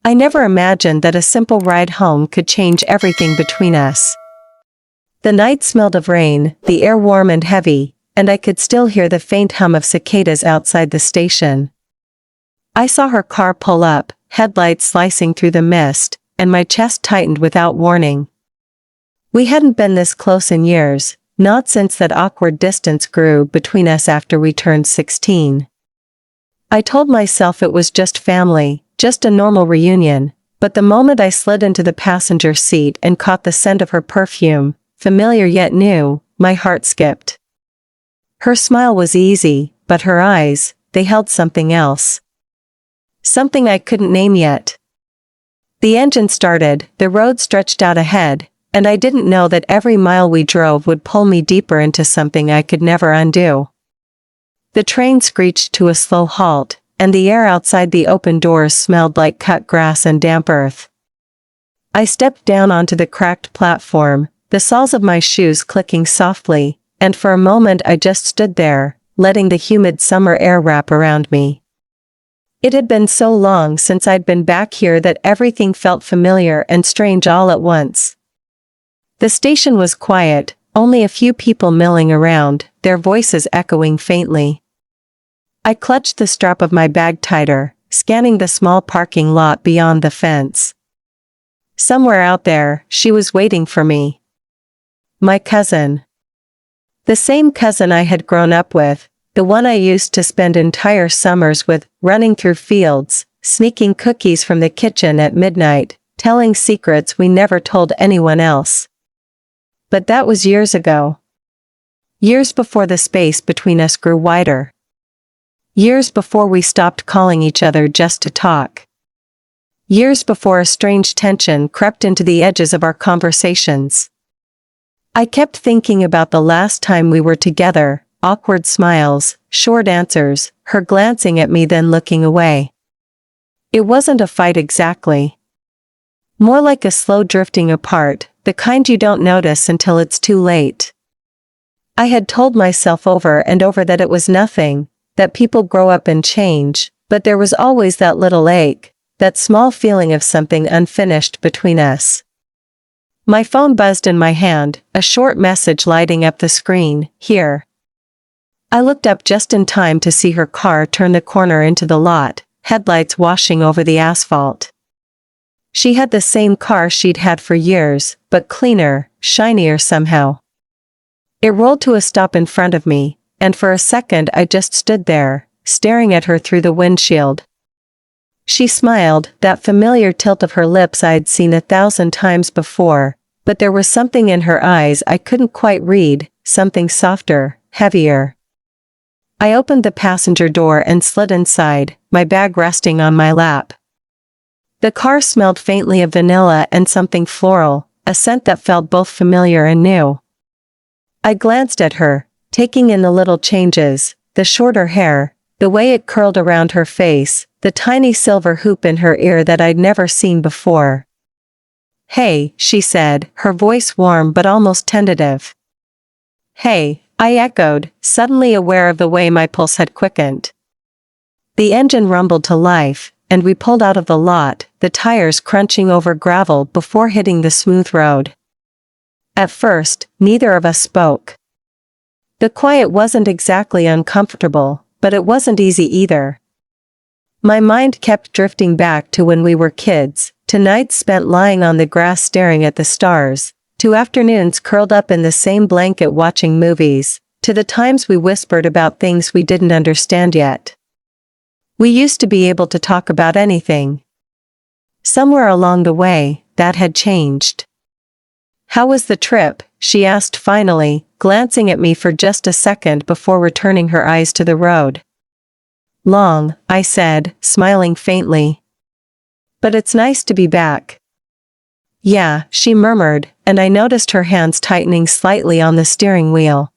I never imagined that a simple ride home could change everything between us. The night smelled of rain, the air warm and heavy, and I could still hear the faint hum of cicadas outside the station. I saw her car pull up, headlights slicing through the mist, and my chest tightened without warning. We hadn't been this close in years, not since that awkward distance grew between us after we turned 16. I told myself it was just family, just a normal reunion, but the moment I slid into the passenger seat and caught the scent of her perfume, familiar yet new, my heart skipped. Her smile was easy, but her eyes, they held something else. Something I couldn't name yet. The engine started, the road stretched out ahead, and I didn't know that every mile we drove would pull me deeper into something I could never undo. The train screeched to a slow halt, and the air outside the open doors smelled like cut grass and damp earth. I stepped down onto the cracked platform, the soles of my shoes clicking softly, and for a moment I just stood there, letting the humid summer air wrap around me. It had been so long since I'd been back here that everything felt familiar and strange all at once. The station was quiet, only a few people milling around, their voices echoing faintly. I clutched the strap of my bag tighter, scanning the small parking lot beyond the fence. Somewhere out there, she was waiting for me. My cousin. The same cousin I had grown up with, the one I used to spend entire summers with, running through fields, sneaking cookies from the kitchen at midnight, telling secrets we never told anyone else. But that was years ago. Years before the space between us grew wider. Years before we stopped calling each other just to talk. Years before a strange tension crept into the edges of our conversations. I kept thinking about the last time we were together, awkward smiles, short answers, her glancing at me then looking away. It wasn't a fight exactly. More like a slow drifting apart, the kind you don't notice until it's too late. I had told myself over and over that it was nothing, that people grow up and change, but there was always that little ache, that small feeling of something unfinished between us. My phone buzzed in my hand, a short message lighting up the screen, "Here." I looked up just in time to see her car turn the corner into the lot, headlights washing over the asphalt. She had the same car she'd had for years, but cleaner, shinier somehow. It rolled to a stop in front of me, and for a second I just stood there, staring at her through the windshield. She smiled, that familiar tilt of her lips I'd seen 1,000 times before, but there was something in her eyes I couldn't quite read, something softer, heavier. I opened the passenger door and slid inside, my bag resting on my lap. The car smelled faintly of vanilla and something floral, a scent that felt both familiar and new. I glanced at her, taking in the little changes, the shorter hair, the way it curled around her face, the tiny silver hoop in her ear that I'd never seen before. "Hey," she said, her voice warm but almost tentative. "Hey," I echoed, suddenly aware of the way my pulse had quickened. The engine rumbled to life, and we pulled out of the lot, the tires crunching over gravel before hitting the smooth road. At first, neither of us spoke. The quiet wasn't exactly uncomfortable, but it wasn't easy either. My mind kept drifting back to when we were kids, to nights spent lying on the grass staring at the stars, to afternoons curled up in the same blanket watching movies, to the times we whispered about things we didn't understand yet. We used to be able to talk about anything. Somewhere along the way, that had changed. "How was the trip?" she asked finally, glancing at me for just a second before returning her eyes to the road. "Long," I said, smiling faintly. "But it's nice to be back." "Yeah," she murmured, and I noticed her hands tightening slightly on the steering wheel.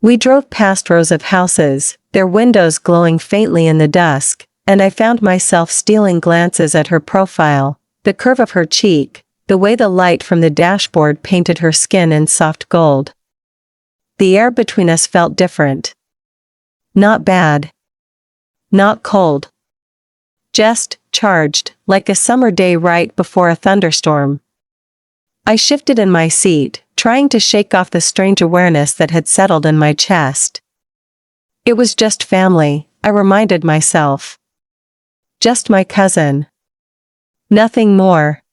We drove past rows of houses, their windows glowing faintly in the dusk, and I found myself stealing glances at her profile, the curve of her cheek, the way the light from the dashboard painted her skin in soft gold. The air between us felt different. Not bad. Not cold. Just charged, like a summer day right before a thunderstorm. I shifted in my seat, trying to shake off the strange awareness that had settled in my chest. It was just family, I reminded myself. Just my cousin. Nothing more.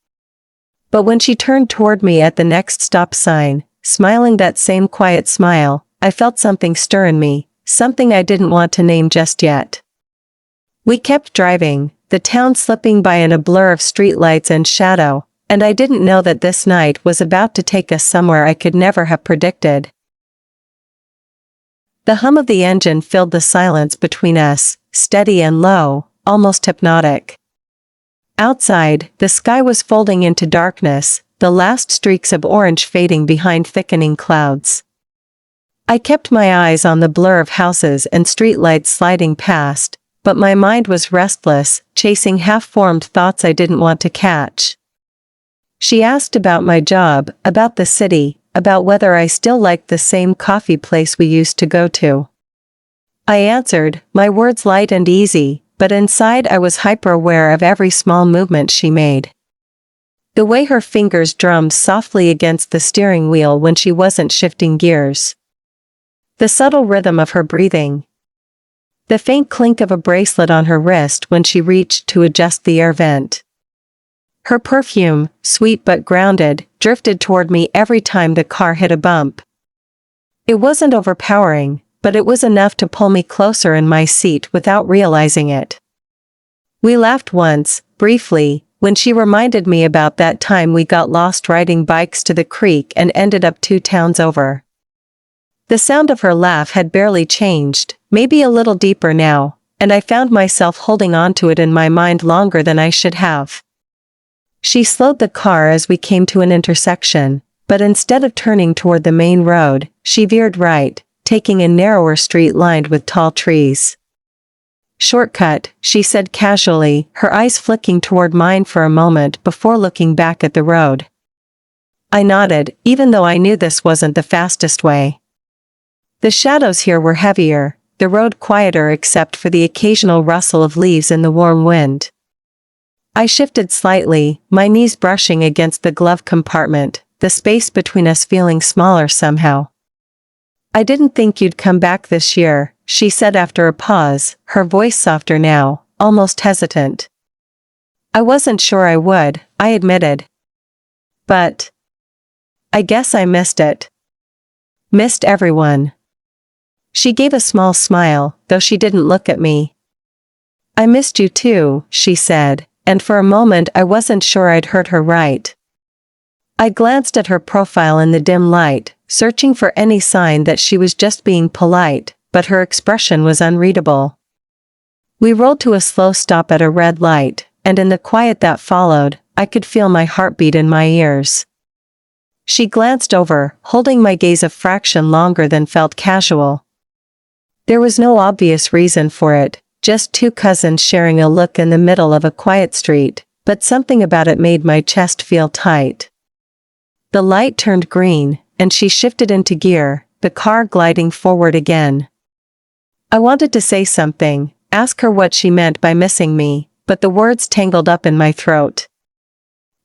But when she turned toward me at the next stop sign, smiling that same quiet smile, I felt something stir in me, something I didn't want to name just yet. We kept driving, the town slipping by in a blur of streetlights and shadow, and I didn't know that this night was about to take us somewhere I could never have predicted. The hum of the engine filled the silence between us, steady and low, almost hypnotic. Outside, the sky was folding into darkness, the last streaks of orange fading behind thickening clouds. I kept my eyes on the blur of houses and streetlights sliding past, but my mind was restless, chasing half-formed thoughts I didn't want to catch. She asked about my job, about the city, about whether I still liked the same coffee place we used to go to. I answered, my words light and easy, but inside I was hyper-aware of every small movement she made. The way her fingers drummed softly against the steering wheel when she wasn't shifting gears. The subtle rhythm of her breathing. The faint clink of a bracelet on her wrist when she reached to adjust the air vent. Her perfume, sweet but grounded, drifted toward me every time the car hit a bump. It wasn't overpowering, but it was enough to pull me closer in my seat without realizing it. We laughed once, briefly, when she reminded me about that time we got lost riding bikes to the creek and ended up 2 towns over. The sound of her laugh had barely changed, maybe a little deeper now, and I found myself holding on to it in my mind longer than I should have. She slowed the car as we came to an intersection, but instead of turning toward the main road, she veered right, taking a narrower street lined with tall trees. Shortcut, she said casually, her eyes flicking toward mine for a moment before looking back at the road. I nodded, even though I knew this wasn't the fastest way. The shadows here were heavier, the road quieter except for the occasional rustle of leaves in the warm wind. I shifted slightly, my knees brushing against the glove compartment, the space between us feeling smaller somehow. I didn't think you'd come back this year, she said after a pause, her voice softer now, almost hesitant. I wasn't sure I would, I admitted. But I guess I missed it. Missed everyone. She gave a small smile, though she didn't look at me. I missed you too, she said, and for a moment I wasn't sure I'd heard her right. I glanced at her profile in the dim light, searching for any sign that she was just being polite, but her expression was unreadable. We rolled to a slow stop at a red light, and in the quiet that followed, I could feel my heartbeat in my ears. She glanced over, holding my gaze a fraction longer than felt casual. There was no obvious reason for it, just 2 cousins sharing a look in the middle of a quiet street, but something about it made my chest feel tight. The light turned green, and she shifted into gear, the car gliding forward again. I wanted to say something, ask her what she meant by missing me, but the words tangled up in my throat.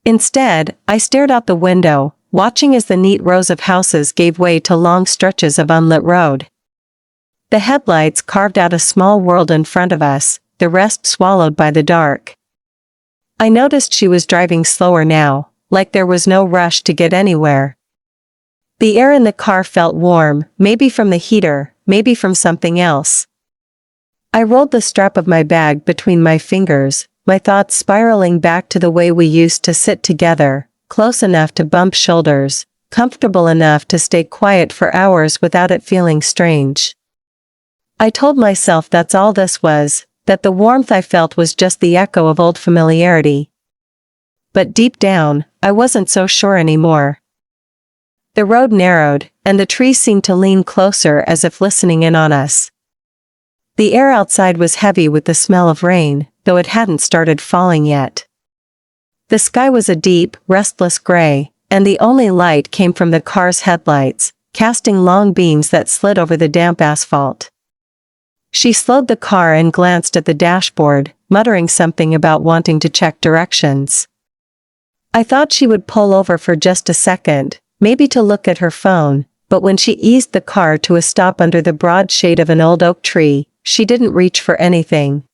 Instead, I stared out the window, watching as the neat rows of houses gave way to long stretches of unlit road. The headlights carved out a small world in front of us, the rest swallowed by the dark. I noticed she was driving slower now, like there was no rush to get anywhere. The air in the car felt warm, maybe from the heater, maybe from something else. I rolled the strap of my bag between my fingers, my thoughts spiraling back to the way we used to sit together, close enough to bump shoulders, comfortable enough to stay quiet for hours without it feeling strange. I told myself that's all this was, that the warmth I felt was just the echo of old familiarity. But deep down, I wasn't so sure anymore. The road narrowed, and the trees seemed to lean closer as if listening in on us. The air outside was heavy with the smell of rain, though it hadn't started falling yet. The sky was a deep, restless gray, and the only light came from the car's headlights, casting long beams that slid over the damp asphalt. She slowed the car and glanced at the dashboard, muttering something about wanting to check directions. I thought she would pull over for just a second, maybe to look at her phone, but when she eased the car to a stop under the broad shade of an old oak tree, she didn't reach for anything.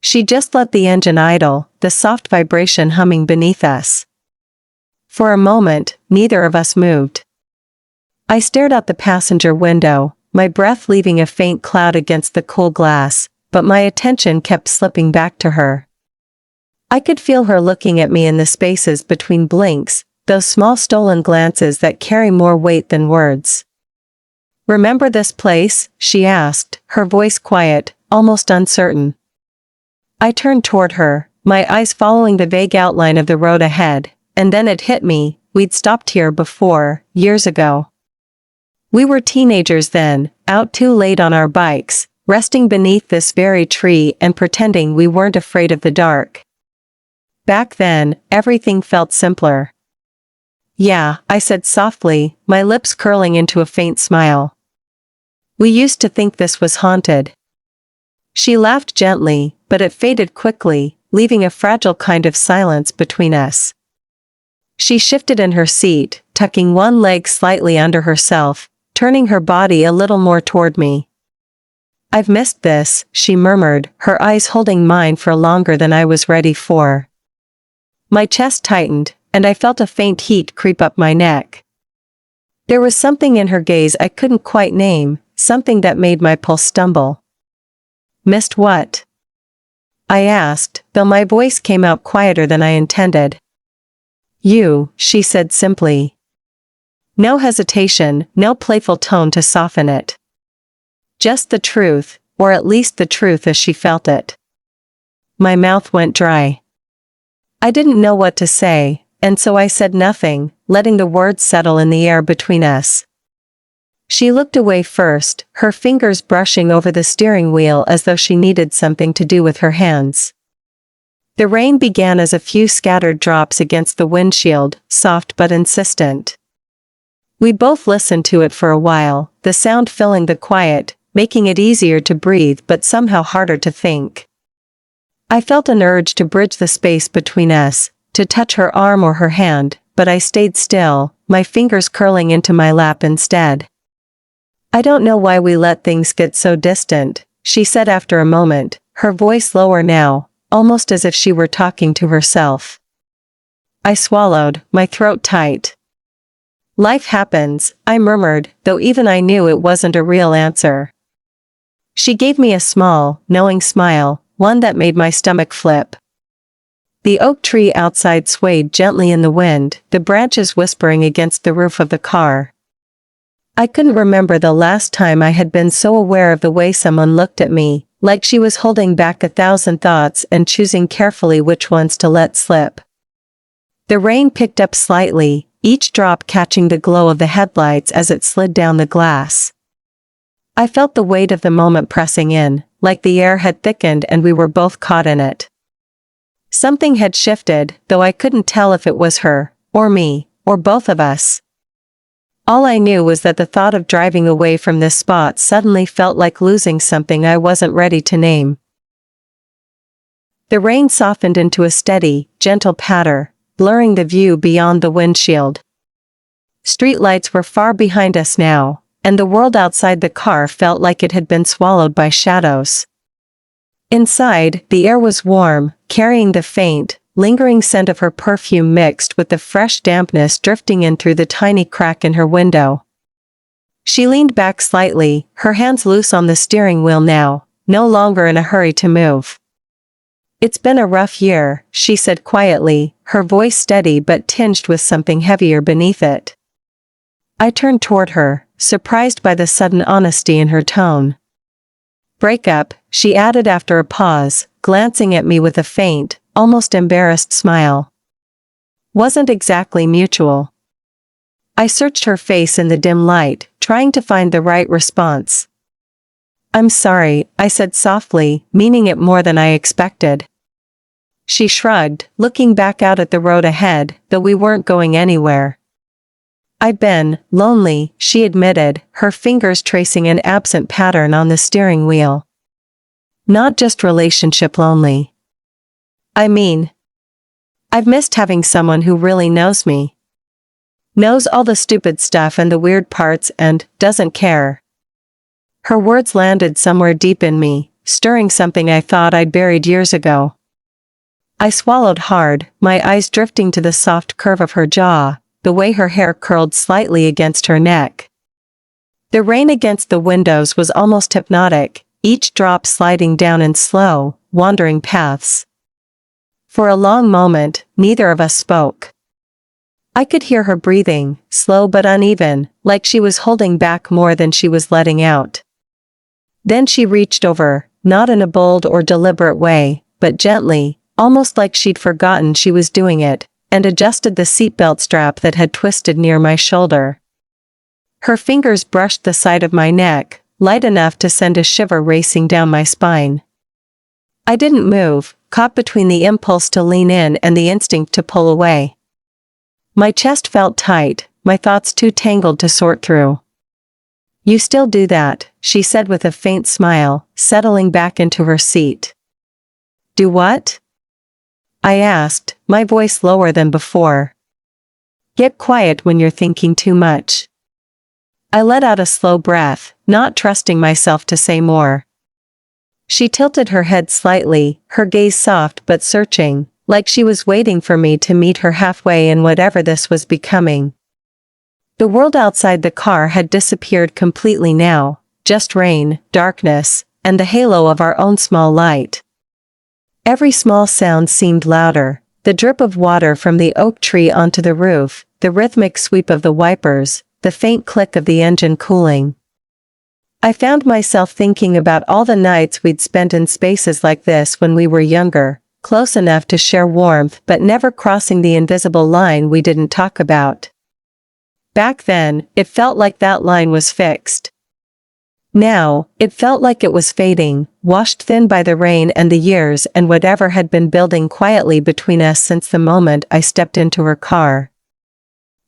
She just let the engine idle, the soft vibration humming beneath us. For a moment, neither of us moved. I stared out the passenger window, my breath leaving a faint cloud against the cool glass, but my attention kept slipping back to her. I could feel her looking at me in the spaces between blinks, those small stolen glances that carry more weight than words. "Remember this place?" she asked, her voice quiet, almost uncertain. I turned toward her, my eyes following the vague outline of the road ahead, and then it hit me, we'd stopped here before, years ago. We were teenagers then, out too late on our bikes, resting beneath this very tree and pretending we weren't afraid of the dark. Back then, everything felt simpler. "Yeah," I said softly, my lips curling into a faint smile. "We used to think this was haunted." She laughed gently, but it faded quickly, leaving a fragile kind of silence between us. She shifted in her seat, tucking one leg slightly under herself, turning her body a little more toward me. "I've missed this," she murmured, her eyes holding mine for longer than I was ready for. My chest tightened, and I felt a faint heat creep up my neck. There was something in her gaze I couldn't quite name, something that made my pulse stumble. "Missed what?" I asked, though my voice came out quieter than I intended. "You," she said simply. No hesitation, no playful tone to soften it. Just the truth, or at least the truth as she felt it. My mouth went dry. I didn't know what to say, and so I said nothing, letting the words settle in the air between us. She looked away first, her fingers brushing over the steering wheel as though she needed something to do with her hands. The rain began as a few scattered drops against the windshield, soft but insistent. We both listened to it for a while, the sound filling the quiet, making it easier to breathe but somehow harder to think. I felt an urge to bridge the space between us, to touch her arm or her hand, but I stayed still, my fingers curling into my lap instead. "I don't know why we let things get so distant," she said after a moment, her voice lower now, almost as if she were talking to herself. I swallowed, my throat tight. "Life happens," I murmured, though even I knew it wasn't a real answer. She gave me a small, knowing smile, one that made my stomach flip. The oak tree outside swayed gently in the wind, the branches whispering against the roof of the car. I couldn't remember the last time I had been so aware of the way someone looked at me, like she was holding back 1,000 thoughts and choosing carefully which ones to let slip. The rain picked up slightly, each drop catching the glow of the headlights as it slid down the glass. I felt the weight of the moment pressing in, like the air had thickened and we were both caught in it. Something had shifted, though I couldn't tell if it was her, or me, or both of us. All I knew was that the thought of driving away from this spot suddenly felt like losing something I wasn't ready to name. The rain softened into a steady, gentle patter, blurring the view beyond the windshield. Streetlights were far behind us now, and the world outside the car felt like it had been swallowed by shadows. Inside, the air was warm, carrying the faint, lingering scent of her perfume mixed with the fresh dampness drifting in through the tiny crack in her window. She leaned back slightly, her hands loose on the steering wheel now, no longer in a hurry to move. "It's been a rough year," she said quietly, her voice steady but tinged with something heavier beneath it. I turned toward her, surprised by the sudden honesty in her tone. "Breakup," she added after a pause, glancing at me with a faint, almost embarrassed smile. "Wasn't exactly mutual." I searched her face in the dim light, trying to find the right response. "I'm sorry," I said softly, meaning it more than I expected. She shrugged, looking back out at the road ahead, though we weren't going anywhere. I'd been lonely, she admitted, her fingers tracing an absent pattern on the steering wheel. Not just relationship lonely. I mean, I've missed having someone who really knows me. Knows all the stupid stuff and the weird parts and doesn't care. Her words landed somewhere deep in me, stirring something I thought I'd buried years ago. I swallowed hard, my eyes drifting to the soft curve of her jaw, the way her hair curled slightly against her neck. The rain against the windows was almost hypnotic, each drop sliding down in slow, wandering paths. For a long moment, neither of us spoke. I could hear her breathing, slow but uneven, like she was holding back more than she was letting out. Then she reached over, not in a bold or deliberate way, but gently, almost like she'd forgotten she was doing it, and adjusted the seatbelt strap that had twisted near my shoulder. Her fingers brushed the side of my neck, light enough to send a shiver racing down my spine. I didn't move, caught between the impulse to lean in and the instinct to pull away. My chest felt tight, my thoughts too tangled to sort through. You still do that, she said with a faint smile, settling back into her seat. Do what? I asked, my voice lower than before. Get quiet when you're thinking too much. I let out a slow breath, not trusting myself to say more. She tilted her head slightly, her gaze soft but searching, like she was waiting for me to meet her halfway in whatever this was becoming. The world outside the car had disappeared completely now, just rain, darkness, and the halo of our own small light. Every small sound seemed louder, the drip of water from the oak tree onto the roof, the rhythmic sweep of the wipers, the faint click of the engine cooling. I found myself thinking about all the nights we'd spent in spaces like this when we were younger, close enough to share warmth but never crossing the invisible line we didn't talk about. Back then, it felt like that line was fixed. Now, it felt like it was fading, washed thin by the rain and the years and whatever had been building quietly between us since the moment I stepped into her car.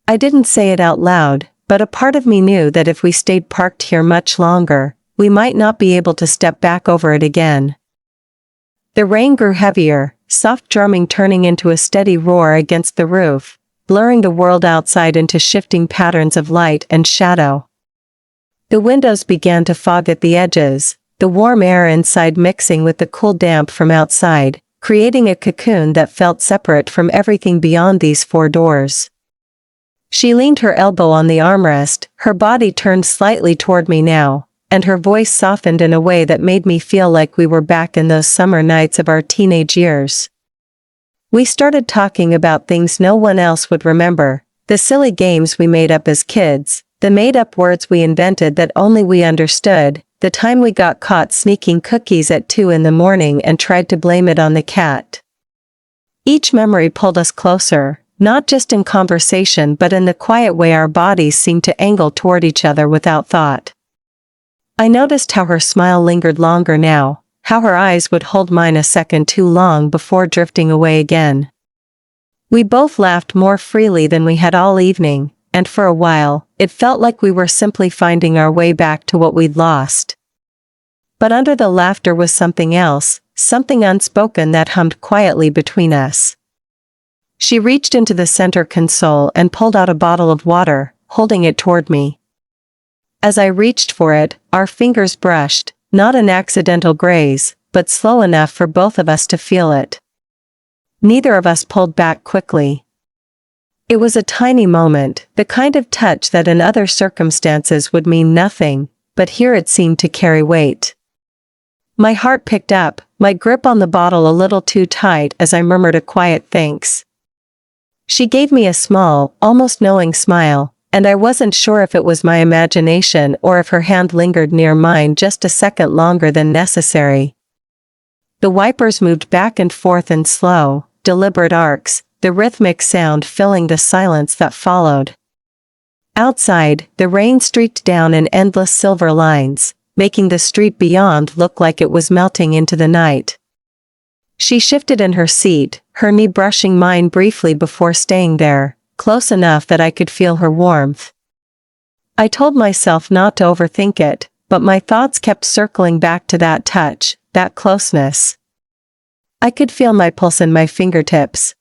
I didn't say it out loud, but a part of me knew that if we stayed parked here much longer, we might not be able to step back over it again. The rain grew heavier, soft drumming turning into a steady roar against the roof, blurring the world outside into shifting patterns of light and shadow. The windows began to fog at the edges, the warm air inside mixing with the cool damp from outside, creating a cocoon that felt separate from everything beyond these four doors. She leaned her elbow on the armrest, her body turned slightly toward me now, and her voice softened in a way that made me feel like we were back in those summer nights of our teenage years. We started talking about things no one else would remember, the silly games we made up as kids, the made-up words we invented that only we understood, the time we got caught sneaking cookies at 2 in the morning and tried to blame it on the cat. Each memory pulled us closer, not just in conversation but in the quiet way our bodies seemed to angle toward each other without thought. I noticed how her smile lingered longer now, how her eyes would hold mine a second too long before drifting away again. We both laughed more freely than we had all evening, and for a while, it felt like we were simply finding our way back to what we'd lost. But under the laughter was something else, something unspoken that hummed quietly between us. She reached into the center console and pulled out a bottle of water, holding it toward me. As I reached for it, our fingers brushed, not an accidental graze, but slow enough for both of us to feel it. Neither of us pulled back quickly. It was a tiny moment, the kind of touch that in other circumstances would mean nothing, but here it seemed to carry weight. My heart picked up, my grip on the bottle a little too tight as I murmured a quiet thanks. She gave me a small, almost knowing smile, and I wasn't sure if it was my imagination or if her hand lingered near mine just a second longer than necessary. The wipers moved back and forth in slow, deliberate arcs, the rhythmic sound filling the silence that followed. Outside, the rain streaked down in endless silver lines, making the street beyond look like it was melting into the night. She shifted in her seat, her knee brushing mine briefly before staying there, close enough that I could feel her warmth. I told myself not to overthink it, but my thoughts kept circling back to that touch, that closeness. I could feel my pulse in my fingertips.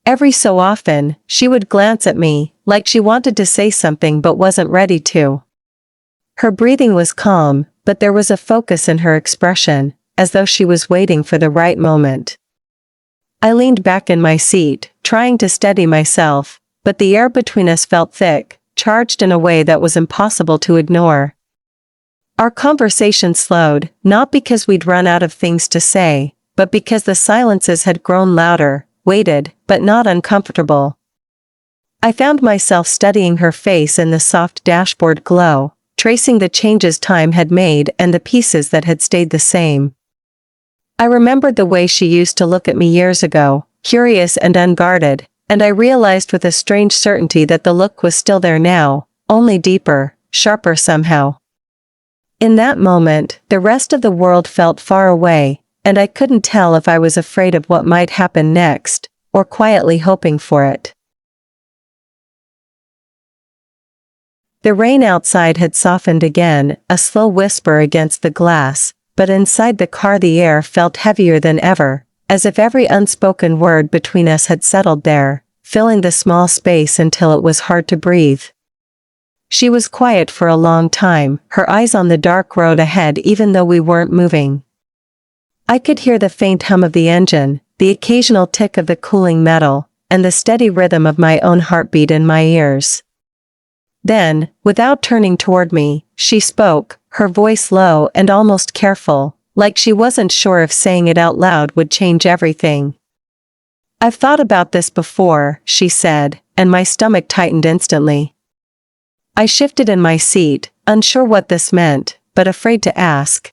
Every so often, she would glance at me, like she wanted to say something but wasn't ready to. Her breathing was calm, but there was a focus in her expression, as though she was waiting for the right moment. I leaned back in my seat, trying to steady myself, but the air between us felt thick, charged in a way that was impossible to ignore. Our conversation slowed, not because we'd run out of things to say, but because the silences had grown louder, weighted, but not uncomfortable. I found myself studying her face in the soft dashboard glow, tracing the changes time had made and the pieces that had stayed the same. I remembered the way she used to look at me years ago, curious and unguarded, and I realized with a strange certainty that the look was still there now, only deeper, sharper somehow. In that moment, the rest of the world felt far away, and I couldn't tell if I was afraid of what might happen next, or quietly hoping for it. The rain outside had softened again, a slow whisper against the glass, but inside the car the air felt heavier than ever, as if every unspoken word between us had settled there, filling the small space until it was hard to breathe. She was quiet for a long time, her eyes on the dark road ahead even though we weren't moving. I could hear the faint hum of the engine, the occasional tick of the cooling metal, and the steady rhythm of my own heartbeat in my ears. Then, without turning toward me, she spoke, her voice low and almost careful, like she wasn't sure if saying it out loud would change everything. "I've thought about this before," she said, and my stomach tightened instantly. I shifted in my seat, unsure what this meant, but afraid to ask.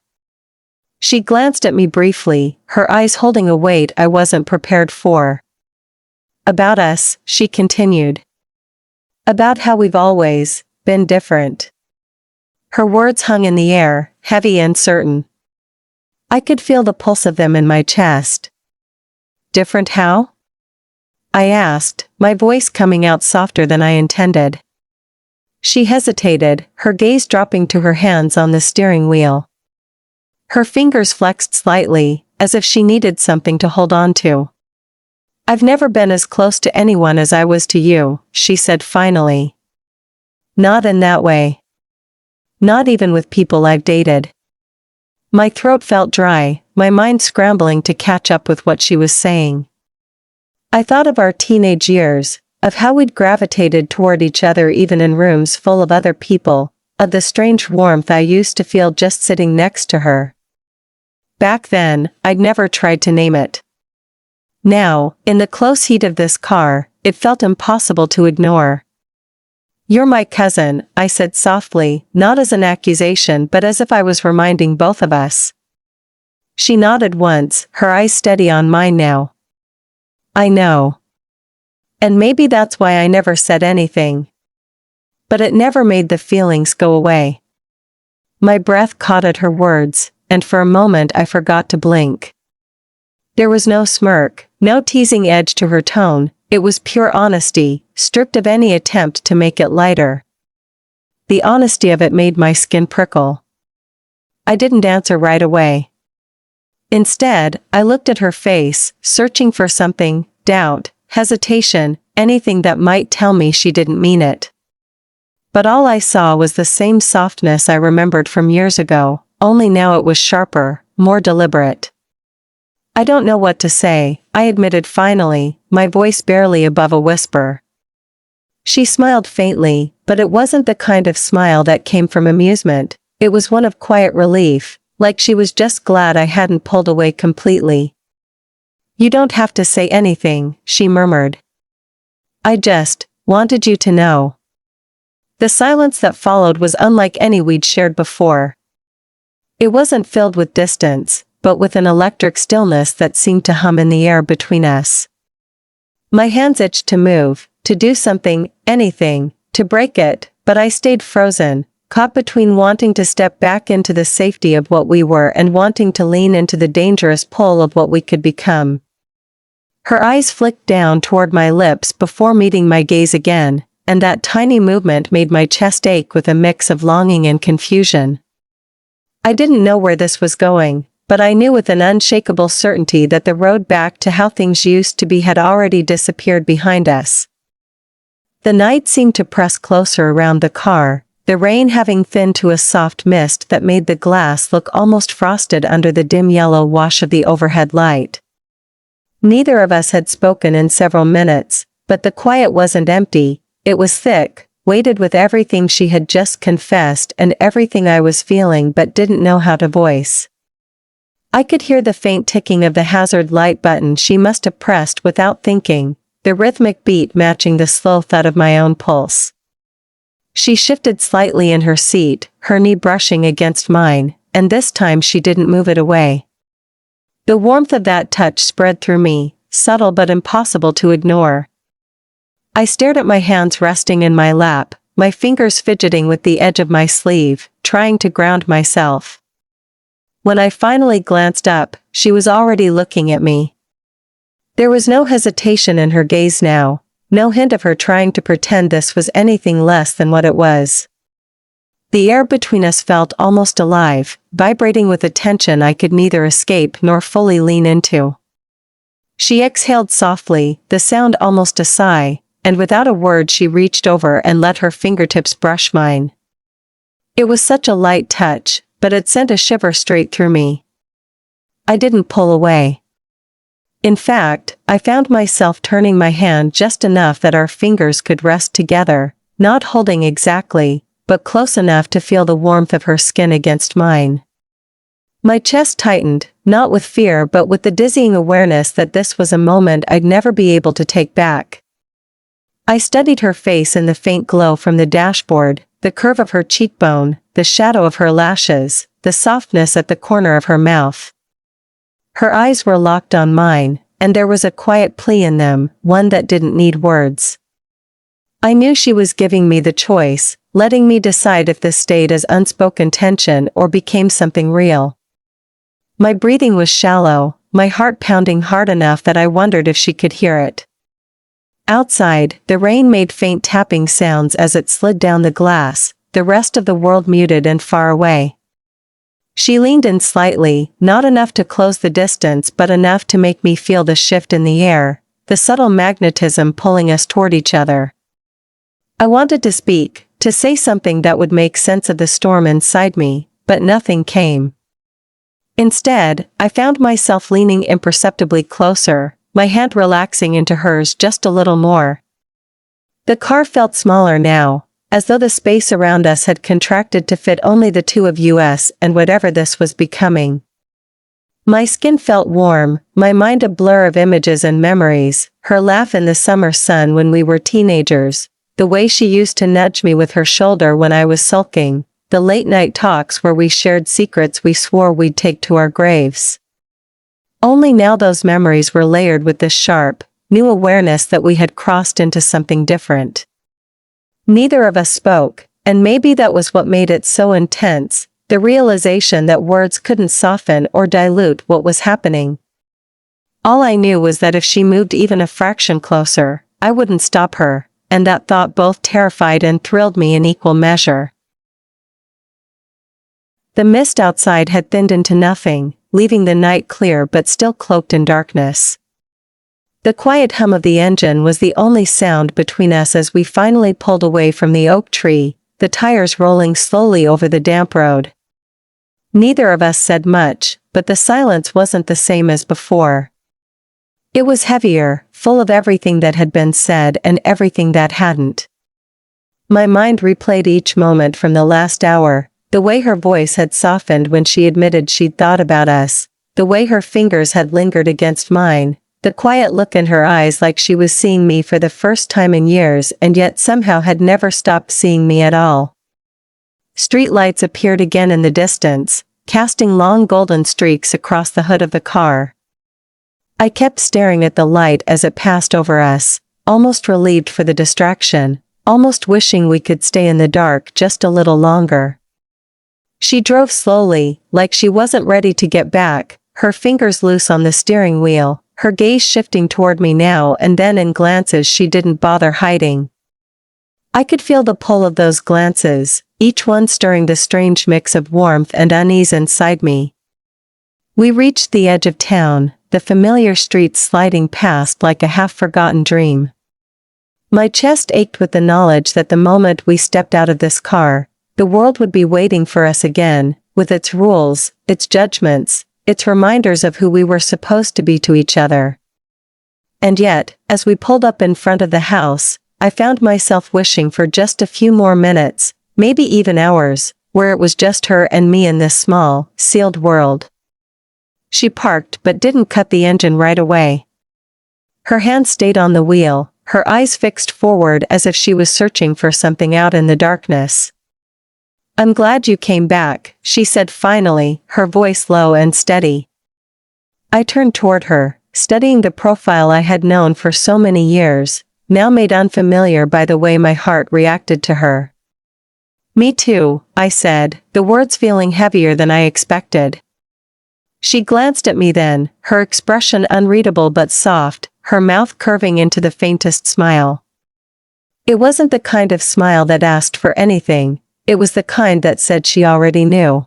She glanced at me briefly, her eyes holding a weight I wasn't prepared for. "About us," she continued. "About how we've always been different." Her words hung in the air, heavy and certain. I could feel the pulse of them in my chest. "Different how?" I asked, my voice coming out softer than I intended. She hesitated, her gaze dropping to her hands on the steering wheel. Her fingers flexed slightly, as if she needed something to hold on to. "I've never been as close to anyone as I was to you," she said finally. "Not in that way. Not even with people I've dated." My throat felt dry, my mind scrambling to catch up with what she was saying. I thought of our teenage years, of how we'd gravitated toward each other even in rooms full of other people, of the strange warmth I used to feel just sitting next to her. Back then, I'd never tried to name it. Now, in the close heat of this car, it felt impossible to ignore. "You're my cousin," I said softly, not as an accusation but as if I was reminding both of us. She nodded once, her eyes steady on mine now. "I know. And maybe that's why I never said anything." But it never made the feelings go away. My breath caught at her words, and for a moment I forgot to blink. There was no smirk, no teasing edge to her tone, it was pure honesty, stripped of any attempt to make it lighter. The honesty of it made my skin prickle. I didn't answer right away. Instead, I looked at her face, searching for something, doubt, hesitation, anything that might tell me she didn't mean it. But all I saw was the same softness I remembered from years ago, only now it was sharper, more deliberate. "I don't know what to say," I admitted finally, my voice barely above a whisper. She smiled faintly, but it wasn't the kind of smile that came from amusement, it was one of quiet relief, like she was just glad I hadn't pulled away completely. "You don't have to say anything," she murmured. "I just wanted you to know." The silence that followed was unlike any we'd shared before. It wasn't filled with distance, but with an electric stillness that seemed to hum in the air between us. My hands itched to move, to do something, anything, to break it, but I stayed frozen, caught between wanting to step back into the safety of what we were and wanting to lean into the dangerous pull of what we could become. Her eyes flicked down toward my lips before meeting my gaze again, and that tiny movement made my chest ache with a mix of longing and confusion. I didn't know where this was going, but I knew with an unshakable certainty that the road back to how things used to be had already disappeared behind us. The night seemed to press closer around the car, the rain having thinned to a soft mist that made the glass look almost frosted under the dim yellow wash of the overhead light. Neither of us had spoken in several minutes, but the quiet wasn't empty, it was thick, weighted with everything she had just confessed and everything I was feeling but didn't know how to voice. I could hear the faint ticking of the hazard light button she must have pressed without thinking, the rhythmic beat matching the slow thud of my own pulse. She shifted slightly in her seat, her knee brushing against mine, and this time she didn't move it away. The warmth of that touch spread through me, subtle but impossible to ignore. I stared at my hands resting in my lap, my fingers fidgeting with the edge of my sleeve, trying to ground myself. When I finally glanced up, she was already looking at me. There was no hesitation in her gaze now, no hint of her trying to pretend this was anything less than what it was. The air between us felt almost alive, vibrating with a tension I could neither escape nor fully lean into. She exhaled softly, the sound almost a sigh, and without a word she reached over and let her fingertips brush mine. It was such a light touch, but it sent a shiver straight through me. I didn't pull away. In fact, I found myself turning my hand just enough that our fingers could rest together, not holding exactly, but close enough to feel the warmth of her skin against mine. My chest tightened, not with fear but with the dizzying awareness that this was a moment I'd never be able to take back. I studied her face in the faint glow from the dashboard, the curve of her cheekbone, the shadow of her lashes, the softness at the corner of her mouth. Her eyes were locked on mine, and there was a quiet plea in them, one that didn't need words. I knew she was giving me the choice, letting me decide if this stayed as unspoken tension or became something real. My breathing was shallow, my heart pounding hard enough that I wondered if she could hear it. Outside, the rain made faint tapping sounds as it slid down the glass, the rest of the world muted and far away. She leaned in slightly, not enough to close the distance but enough to make me feel the shift in the air, the subtle magnetism pulling us toward each other. I wanted to speak, to say something that would make sense of the storm inside me, but nothing came. Instead, I found myself leaning imperceptibly closer, my hand relaxing into hers just a little more. The car felt smaller now, as though the space around us had contracted to fit only the two of us and whatever this was becoming. My skin felt warm, my mind a blur of images and memories, her laugh in the summer sun when we were teenagers, the way she used to nudge me with her shoulder when I was sulking, the late-night talks where we shared secrets we swore we'd take to our graves. Only now those memories were layered with this sharp, new awareness that we had crossed into something different. Neither of us spoke, and maybe that was what made it so intense, the realization that words couldn't soften or dilute what was happening. All I knew was that if she moved even a fraction closer, I wouldn't stop her, and that thought both terrified and thrilled me in equal measure. The mist outside had thinned into nothing, leaving the night clear but still cloaked in darkness. The quiet hum of the engine was the only sound between us as we finally pulled away from the oak tree, the tires rolling slowly over the damp road. Neither of us said much, but the silence wasn't the same as before. It was heavier, full of everything that had been said and everything that hadn't. My mind replayed each moment from the last hour, the way her voice had softened when she admitted she'd thought about us, the way her fingers had lingered against mine, the quiet look in her eyes like she was seeing me for the first time in years and yet somehow had never stopped seeing me at all. Street lights appeared again in the distance, casting long golden streaks across the hood of the car. I kept staring at the light as it passed over us, almost relieved for the distraction, almost wishing we could stay in the dark just a little longer. She drove slowly, like she wasn't ready to get back, her fingers loose on the steering wheel, her gaze shifting toward me now and then in glances she didn't bother hiding. I could feel the pull of those glances, each one stirring the strange mix of warmth and unease inside me. We reached the edge of town, the familiar streets sliding past like a half-forgotten dream. My chest ached with the knowledge that the moment we stepped out of this car, the world would be waiting for us again, with its rules, its judgments, its reminders of who we were supposed to be to each other. And yet, as we pulled up in front of the house, I found myself wishing for just a few more minutes, maybe even hours, where it was just her and me in this small, sealed world. She parked but didn't cut the engine right away. Her hand stayed on the wheel, her eyes fixed forward as if she was searching for something out in the darkness. "I'm glad you came back," she said finally, her voice low and steady. I turned toward her, studying the profile I had known for so many years, now made unfamiliar by the way my heart reacted to her. "Me too," I said, the words feeling heavier than I expected. She glanced at me then, her expression unreadable but soft, her mouth curving into the faintest smile. It wasn't the kind of smile that asked for anything, it was the kind that said she already knew.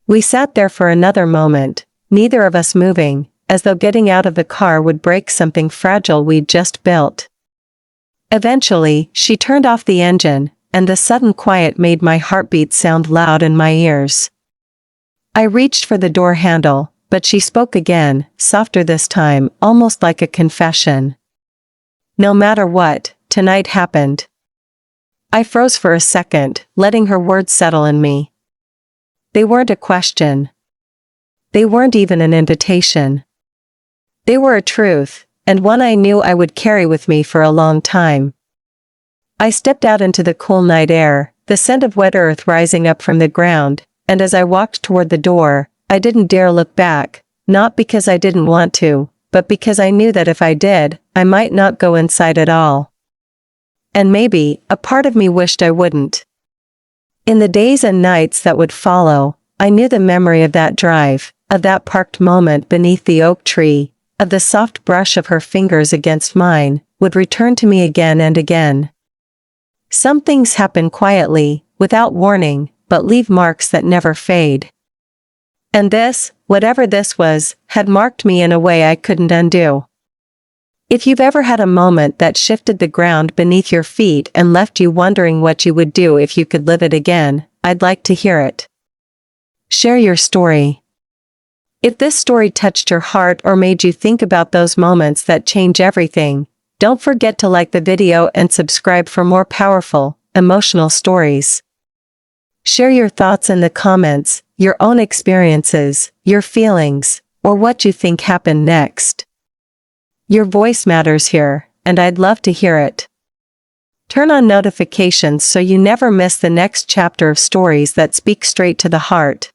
We sat there for another moment, neither of us moving, as though getting out of the car would break something fragile we'd just built. Eventually, she turned off the engine, and the sudden quiet made my heartbeat sound loud in my ears. I reached for the door handle, but she spoke again, softer this time, almost like a confession. "No matter what, tonight happened." I froze for a second, letting her words settle in me. They weren't a question. They weren't even an invitation. They were a truth, and one I knew I would carry with me for a long time. I stepped out into the cool night air, the scent of wet earth rising up from the ground, and as I walked toward the door, I didn't dare look back, not because I didn't want to, but because I knew that if I did, I might not go inside at all. And maybe, a part of me wished I wouldn't. In the days and nights that would follow, I knew the memory of that drive, of that parked moment beneath the oak tree, of the soft brush of her fingers against mine, would return to me again and again. Some things happen quietly, without warning, but leave marks that never fade. And this, whatever this was, had marked me in a way I couldn't undo. If you've ever had a moment that shifted the ground beneath your feet and left you wondering what you would do if you could live it again, I'd like to hear it. Share your story. If this story touched your heart or made you think about those moments that change everything, don't forget to like the video and subscribe for more powerful, emotional stories. Share your thoughts in the comments, your own experiences, your feelings, or what you think happened next. Your voice matters here, and I'd love to hear it. Turn on notifications so you never miss the next chapter of stories that speak straight to the heart.